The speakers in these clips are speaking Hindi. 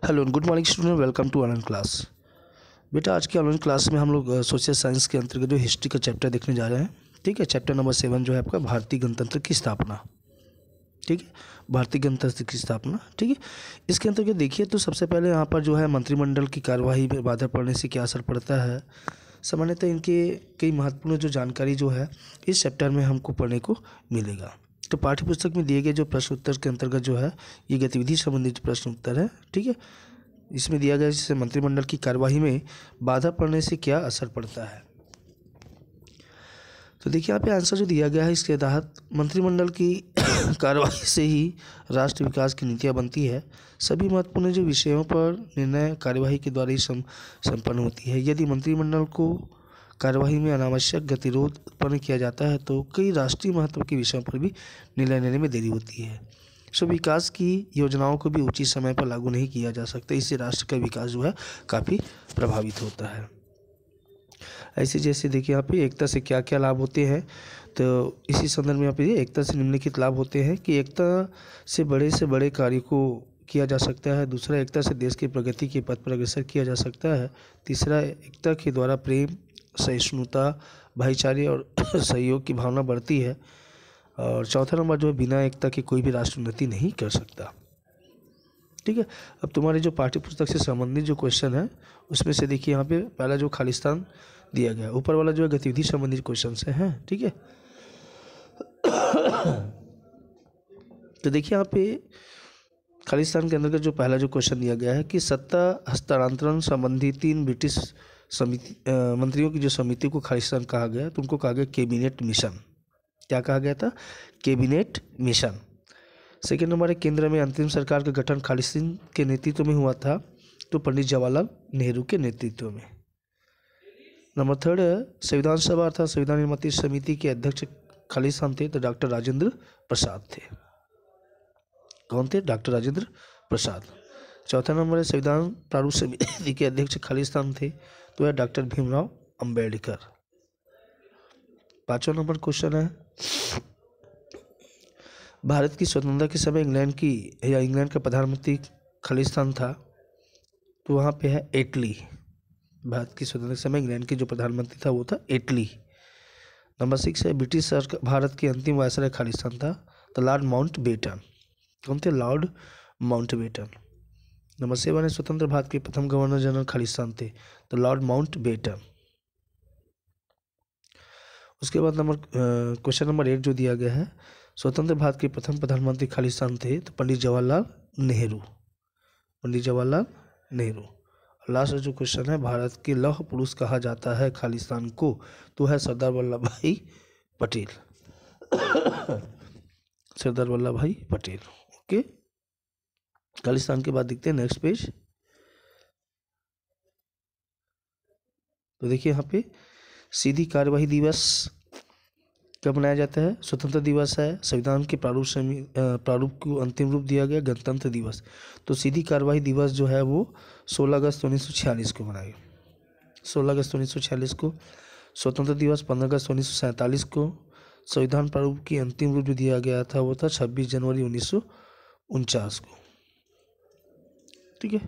Hello good morning student, welcome to online class. बेटा आज की ऑनलाइन क्लास में हम लोग सोशल साइंस के अंतर्गत जो हिस्ट्री का चैप्टर देखने जा रहे हैं। ठीक है, चैप्टर नंबर 7 जो है आपका भारतीय गणतंत्र की स्थापना। ठीक है, भारतीय गणतंत्र की स्थापना। ठीक है, इसके अंतर्गत देखिए तो सबसे पहले यहाँ पर जो है मंत्रिमंडल की कार्यवाही में बाधा पड़ने से क्या असर पड़ता है। सामान्यतः इनके कई महत्वपूर्ण जो जानकारी जो है इस चैप्टर में हमको पढ़ने को मिलेगा। तो पाठ्य पुस्तक में दिए गए जो प्रश्न उत्तर के अंतर्गत जो है ये गतिविधि संबंधित प्रश्न उत्तर है। ठीक है, इसमें दिया गया जैसे मंत्रिमंडल की कार्यवाही में बाधा पड़ने से क्या असर पड़ता है। तो देखिए यहाँ पे आंसर जो दिया गया है इसके तहत मंत्रिमंडल की कार्यवाही से ही राष्ट्र विकास की नीतियाँ बनती है। सभी महत्वपूर्ण जो विषयों पर निर्णय कार्यवाही के द्वारा ही संपन्न होती है। यदि मंत्रिमंडल को कार्यवाही में अनावश्यक गतिरोध उत्पन्न किया जाता है तो कई राष्ट्रीय महत्व के विषयों पर भी निर्णय लेने में देरी होती है। सो विकास की योजनाओं को भी उचित समय पर लागू नहीं किया जा सकता, इससे राष्ट्र का विकास जो है काफ़ी प्रभावित होता है। ऐसे जैसे देखिए यहाँ पे एकता से क्या क्या लाभ होते हैं, तो इसी संदर्भ में यहाँ पे एकता से निम्नलिखित लाभ होते हैं कि एकता से बड़े कार्य को किया जा सकता है। दूसरा, एकता से देश की प्रगति के पथ पर अग्रसर किया जा सकता है। तीसरा, एकता के द्वारा प्रेम, सहिष्णुता, भाईचारे और सहयोग की भावना बढ़ती है। और चौथा नंबर जो है बिना एकता के कोई भी राष्ट्र उन्नति नहीं कर सकता। ठीक है, अब तुम्हारे जो पाठ्य पुस्तक से संबंधित जो क्वेश्चन है उसमें से देखिए यहाँ पे पहला जो खालिस्तान दिया गया है, ऊपर वाला जो है गतिविधि संबंधित क्वेश्चन से है। ठीक है, तो देखिए यहाँ पे खालिस्तान के अंतर्गत जो पहला जो क्वेश्चन दिया गया है कि सत्ता हस्तांतरण संबंधी 3 ब्रिटिश मंत्रियों की जो समिति को खालिस्तान कहा गया, तो उनको कहा गया कैबिनेट मिशन। क्या कहा गया था? Cabinet mission. सेकेंड नंबर है केंद्र में अंतरिम सरकार का गठन खालिस्तान के नेतृत्व में हुआ था, तो पंडित जवाहरलाल नेहरू के नेतृत्व में। नंबर थर्ड है संविधान सभा अर्थात संविधान निर्माण समिति के अध्यक्ष खालिस्तान थे, तो डॉक्टर राजेंद्र प्रसाद थे। कौन थे? डॉक्टर राजेंद्र प्रसाद। चौथा नंबर है संविधान प्रारूप समिति के अध्यक्ष खालिस्तान थे, तो है डॉक्टर भीमराव अंबेडकर। पांचवा नंबर क्वेश्चन है भारत की स्वतंत्रता के समय इंग्लैंड का प्रधानमंत्री खालिस्तान था, तो वहाँ पे है एटली। भारत की स्वतंत्रता के समय इंग्लैंड के जो प्रधानमंत्री था वो था एटली। नंबर 6 है ब्रिटिश सरकार भारत के अंतिम वायसराय खालिस्तान था, तो लॉर्ड माउंटबेटन। कौन थे? Lord Mountbatten. नंबर 7 है स्वतंत्र भारत के प्रथम गवर्नर जनरल खालिस्तान थे, तो लॉर्ड माउंटबेटन। उसके बाद क्वेश्चन नंबर 8 जो दिया गया है स्वतंत्र भारत के प्रथम प्रधानमंत्री खालिस्तान थे, तो पंडित जवाहरलाल नेहरू। पंडित जवाहरलाल नेहरू। लास्ट जो क्वेश्चन है भारत के लौह पुरुष कहा जाता है खालिस्तान को, तो है सरदार वल्लभ भाई पटेल। सरदार वल्लभ भाई पटेल। ओके, खालिस्तान के बाद देखते हैं नेक्स्ट पेज। तो देखिए यहाँ पे सीधी कार्यवाही दिवस कब मनाया जाता है? स्वतंत्र दिवस है। संविधान के प्रारूप को अंतिम रूप दिया गया गणतंत्र दिवस, तो सीधी कार्यवाही दिवस जो है वो 16 अगस्त 1946 को मनाया गया। 16 अगस्त 1946 को। स्वतंत्र दिवस 15 अगस्त 1947 को। संविधान प्रारूप की अंतिम रूप जो दिया गया था वो था 26 जनवरी 1949 को। ठीक है,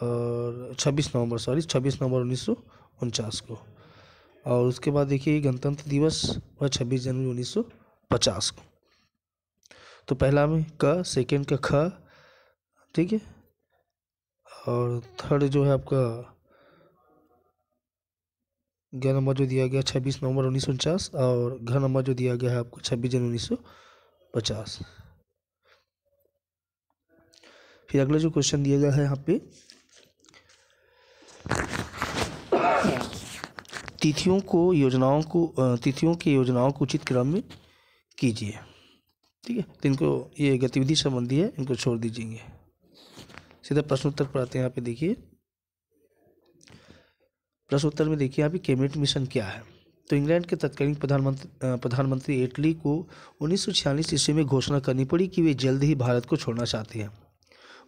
और 26 नवंबर 1949 को। और उसके बाद देखिए गणतंत्र दिवस वह 26 जनवरी 1950 को। तो पहला में क, सेकेंड का ख। ठीक है, और थर्ड जो है आपका 11 नंबर जो दिया गया 26 नवंबर 1949, और घ नंबर जो दिया गया है आपको 26 जनवरी 1950। फिर अगला जो क्वेश्चन दिया गया है यहाँ पे तिथियों की योजनाओं को उचित क्रम में कीजिए। ठीक है, तो इनको ये गतिविधि संबंधी है, इनको छोड़ दीजिए। सीधा प्रश्न उत्तर पर आते हैं। यहाँ पे देखिए प्रश्न उत्तर में देखिए यहाँ पे कैबिनेट मिशन क्या है। तो इंग्लैंड के तत्कालीन प्रधानमंत्री एटली को 1946 ईस्वी में घोषणा करनी पड़ी कि वे जल्द ही भारत को छोड़ना चाहते हैं।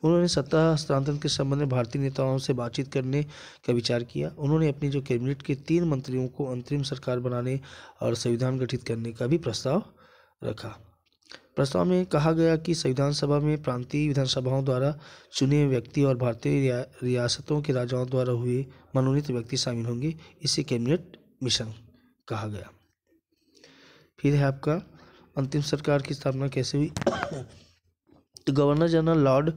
उन्होंने सत्ता हस्तांतरण के संबंध में भारतीय नेताओं से बातचीत करने का विचार किया। उन्होंने अपनी जो कैबिनेट के 3 मंत्रियों को अंतरिम सरकार बनाने और संविधान गठित करने का भी प्रस्ताव रखा। प्रस्ताव में कहा गया कि संविधान सभा में प्रांतीय विधानसभाओं द्वारा चुने हुए व्यक्ति और भारतीय रियासतों के राजाओं द्वारा हुए मनोनीत व्यक्ति शामिल होंगे। इसे कैबिनेट मिशन कहा गया। फिर है आपका अंतिम सरकार की स्थापना कैसे हुई। तो गवर्नर जनरल लॉर्ड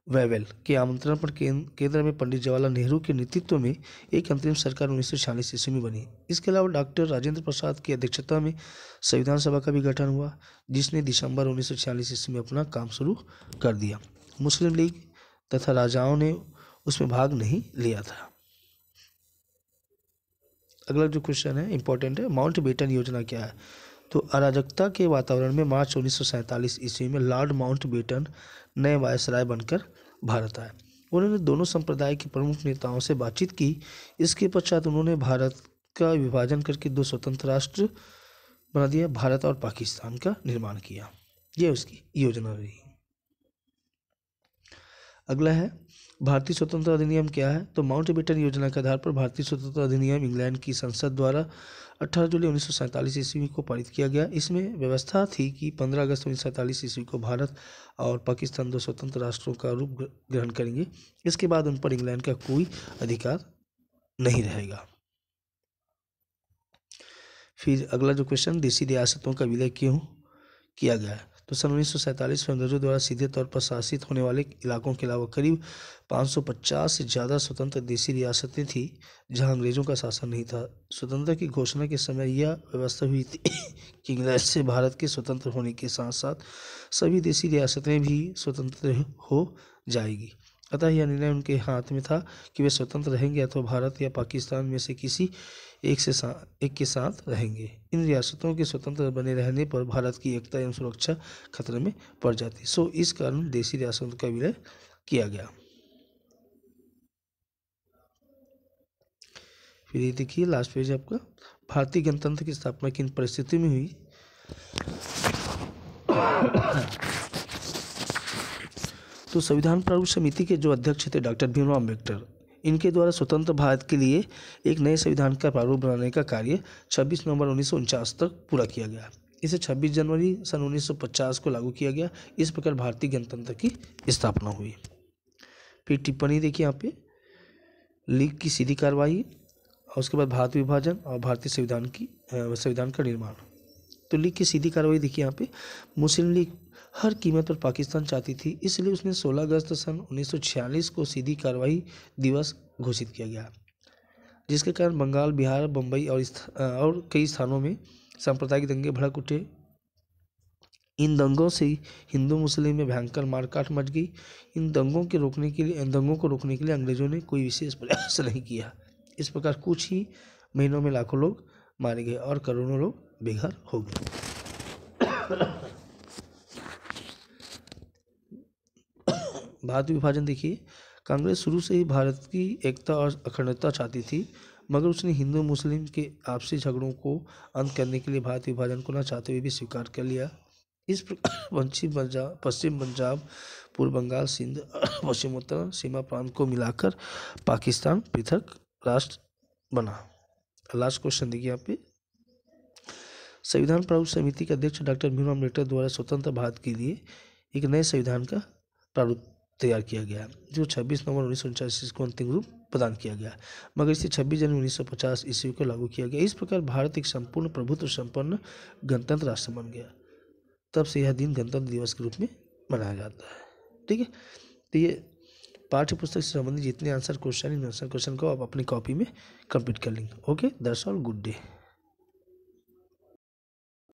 वेवेल के आमंत्रण पर केंद्र में पंडित जवाहरलाल नेहरू के नेतृत्व में एक अंतरिम सरकार 1946 ईस्वी में बनी। इसके अलावा डॉक्टर राजेंद्र प्रसाद की अध्यक्षता में संविधान सभा का भी गठन हुआ, जिसने दिसंबर 1946 ईस्वी में अपना काम शुरू कर दिया। मुस्लिम लीग तथा राजाओं ने उसमें भाग नहीं लिया था। अगला जो क्वेश्चन है इंपॉर्टेंट है, माउंटबेटन योजना क्या है। तो अराजकता के वातावरण में मार्च 1947 ईस्वी में लॉर्ड माउंटबेटन नए वायसराय बनकर भारत आए। उन्होंने दोनों संप्रदाय के प्रमुख नेताओं से बातचीत की। इसके पश्चात उन्होंने भारत का विभाजन करके दो स्वतंत्र राष्ट्र बना दिया, भारत और पाकिस्तान का निर्माण किया। यह उसकी योजना रही। अगला है भारतीय स्वतंत्रता अधिनियम क्या है। तो माउंटबेटन योजना के आधार पर भारतीय स्वतंत्रता अधिनियम इंग्लैंड की संसद द्वारा 18 जुलाई 1947 ईस्वी को पारित किया गया। इसमें व्यवस्था थी कि 15 अगस्त 1947 ईस्वी को भारत और पाकिस्तान दो स्वतंत्र राष्ट्रों का रूप ग्रहण करेंगे। इसके बाद उन पर इंग्लैंड का कोई अधिकार नहीं रहेगा। फिर अगला जो क्वेश्चन, देशी रियासतों का विलय क्यों किया गया है। तो सन 1947 में अंग्रेजों द्वारा सीधे तौर पर शासित होने वाले इलाकों के अलावा करीब 550 से ज़्यादा स्वतंत्र देशी रियासतें थी जहां अंग्रेजों का शासन नहीं था। स्वतंत्रता की घोषणा के समय यह व्यवस्था हुई थी कि इंग्लैंड से भारत के स्वतंत्र होने के साथ साथ सभी देशी रियासतें भी स्वतंत्र हो जाएगी। अतः यह निर्णय उनके हाथ में था कि वे स्वतंत्र रहेंगे अथवा भारत या पाकिस्तान में से किसी एक के साथ रहेंगे। इन रियासतों के स्वतंत्र बने रहने पर भारत की एकता एवं सुरक्षा खतरे में पड़ जाती। सो इस कारण देशी रियासतों का विलय किया गया। फिर ये देखिए लास्ट पेज आपका, भारतीय गणतंत्र की स्थापना किन परिस्थितियों में हुई। तो संविधान प्रारूप समिति के जो अध्यक्ष थे डॉक्टर भीमराव अम्बेडकर, इनके द्वारा स्वतंत्र भारत के लिए एक नए संविधान का प्रारूप बनाने का कार्य 26 नवंबर 1949 तक पूरा किया गया। इसे 26 जनवरी सन 1950 को लागू किया गया। इस प्रकार भारतीय गणतंत्र की स्थापना हुई। फिर टिप्पणी देखिए यहाँ पे, लीग की सीधी कार्रवाई और उसके बाद भारत विभाजन और भारतीय संविधान का निर्माण। तो लीग की सीधी कार्रवाई देखिए यहाँ पे, मुस्लिम लीग हर कीमत पर पाकिस्तान चाहती थी, इसलिए उसने 16 अगस्त सन 1946 को सीधी कार्रवाई दिवस घोषित किया गया, जिसके कारण बंगाल, बिहार, बम्बई और कई स्थानों में सांप्रदायिक दंगे भड़क उठे। इन दंगों से हिंदू मुस्लिम में भयंकर मारकाट मच गई। इन दंगों को रोकने के लिए अंग्रेजों ने कोई विशेष प्रयास नहीं किया। इस प्रकार कुछ ही महीनों में लाखों लोग मारे गए और करोड़ों लोग बेघर हो गए। भारत विभाजन देखिए, कांग्रेस शुरू से ही भारत की एकता और अखंडता चाहती थी, मगर उसने हिंदू मुस्लिम के आपसी झगड़ों को अंत करने के लिए भारत विभाजन को न चाहते हुए भी स्वीकार कर लिया। इस प्रकार पश्चिम पंजाब, पूर्व बंगाल, सिंध और पश्चिमोत्तर सीमा प्रांत को मिलाकर पाकिस्तान पृथक राष्ट्र बना। लास्ट क्वेश्चन देखिए यहाँ पे, संविधान प्रारूप समिति के अध्यक्ष डॉक्टर भीमराव अम्बेडकर द्वारा स्वतंत्र भारत के लिए एक नए संविधान का प्रारूप तैयार किया गया, जो 26 नवंबर 1949 को अंतिम रूप प्रदान किया गया, मगर इसे 26 जनवरी 1950 ईस्वी को लागू किया गया। इस प्रकार भारत एक संपूर्ण प्रभुत्व संपन्न गणतंत्र राष्ट्र बन गया। तब से यह दिन गणतंत्र दिवस के रूप में मनाया जाता है। ठीक है, तो ये पाठ्य पुस्तक से संबंधित जितने आंसर क्वेश्चन को आप अपनी कॉपी में कंप्लीट कर लेंगे। Okay, that's all, good day.